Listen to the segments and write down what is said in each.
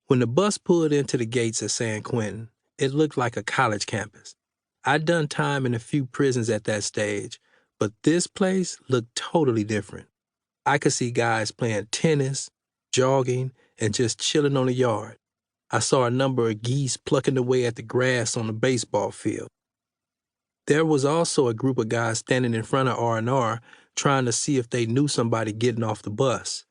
When the bus pulled into the gates at San Quentin, it looked like a college campus. I'd done time in a few prisons at that stage, but this place looked totally different. I could see guys playing tennis, jogging, and just chilling on the yard. I saw a number of geese plucking away at the grass on the baseball field. There was also a group of guys standing in front of R&R trying to see if they knew somebody getting off the bus.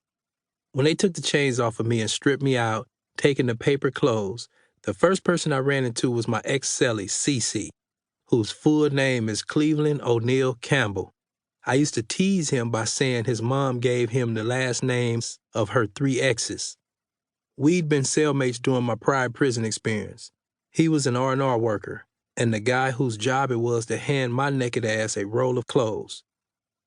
When they took the chains off of me and stripped me out, taking the paper clothes, the first person I ran into was my ex-cellie, Cece, whose full name is Cleveland O'Neill Campbell. I used to tease him by saying his mom gave him the last names of her 3 exes. We'd been cellmates during my prior prison experience. He was an R&R worker, and the guy whose job it was to hand my naked ass a roll of clothes.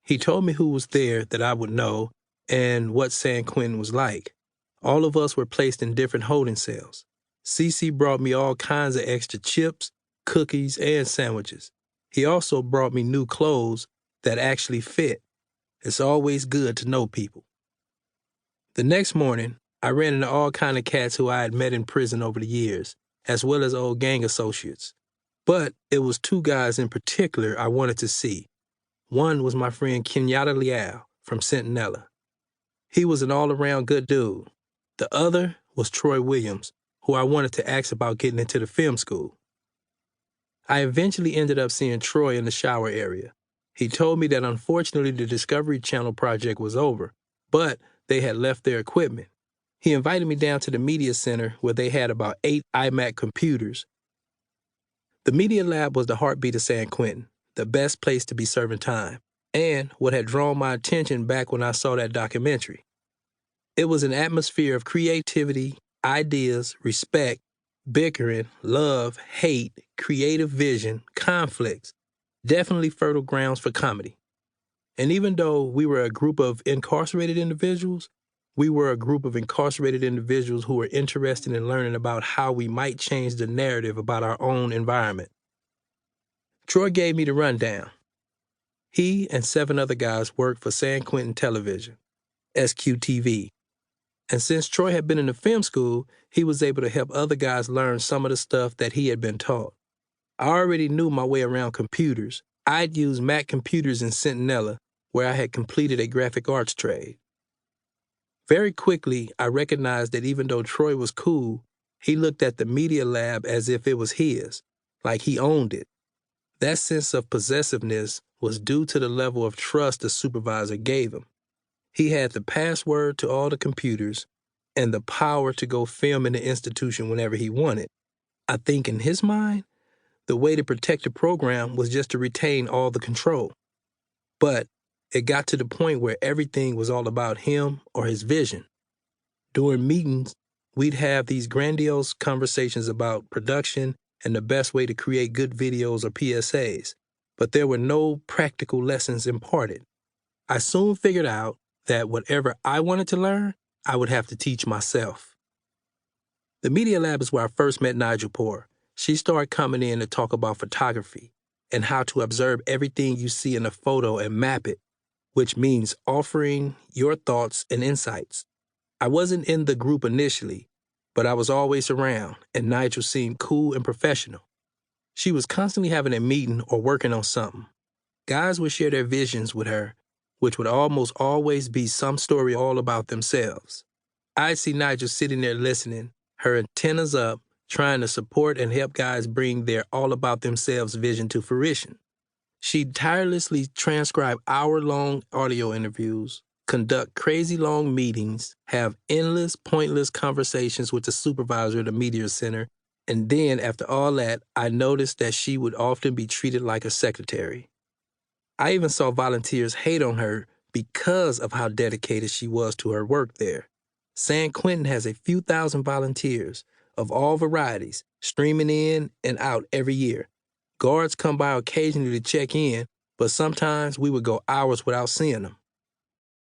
He told me who was there that I would know and what San Quentin was like. All of us were placed in different holding cells. Cece brought me all kinds of extra chips, cookies, and sandwiches. He also brought me new clothes that actually fit. It's always good to know people. The next morning, I ran into all kinds of cats who I had met in prison over the years, as well as old gang associates. But it was 2 guys in particular I wanted to see. One was my friend Kenyatta Leal from Centinela. He was an all-around good dude. The other was Troy Williams, who I wanted to ask about getting into the film school. I eventually ended up seeing Troy in the shower area. He told me that unfortunately the Discovery Channel project was over, but they had left their equipment. He invited me down to the media center where they had about 8 iMac computers. The media lab was the heartbeat of San Quentin, the best place to be serving time, and what had drawn my attention back when I saw that documentary. It was an atmosphere of creativity, ideas, respect, bickering, love, hate, creative vision, conflicts, definitely fertile grounds for comedy. And even though we were a group of incarcerated individuals, we were a group of incarcerated individuals who were interested in learning about how we might change the narrative about our own environment. Troy gave me the rundown. He and 7 other guys worked for San Quentin Television, SQTV. And since Troy had been in the film school, he was able to help other guys learn some of the stuff that he had been taught. I already knew my way around computers. I'd used Mac computers in Centinela, where I had completed a graphic arts trade. Very quickly, I recognized that even though Troy was cool, he looked at the media lab as if it was his, like he owned it. That sense of possessiveness was due to the level of trust the supervisor gave him. He had the password to all the computers and the power to go film in the institution whenever he wanted. I think in his mind, the way to protect the program was just to retain all the control. But it got to the point where everything was all about him or his vision. During meetings, we'd have these grandiose conversations about production and the best way to create good videos or PSAs, but there were no practical lessons imparted. I soon figured out that whatever I wanted to learn, I would have to teach myself. The media lab is where I first met Nigel. She started coming in to talk about photography and how to observe everything you see in a photo and map it, which means offering your thoughts and insights. I wasn't in the group initially, but I was always around, and Nigel seemed cool and professional. She was constantly having a meeting or working on something. Guys would share their visions with her, which would almost always be some story all about themselves. I'd see Nigel sitting there listening, her antennas up, trying to support and help guys bring their all-about-themselves vision to fruition. She'd tirelessly transcribe hour-long audio interviews, conduct crazy long meetings, have endless, pointless conversations with the supervisor of the media center, and then, after all that, I noticed that she would often be treated like a secretary. I even saw volunteers hate on her because of how dedicated she was to her work there. San Quentin has a few thousand volunteers of all varieties streaming in and out every year. Guards come by occasionally to check in, but sometimes we would go hours without seeing them.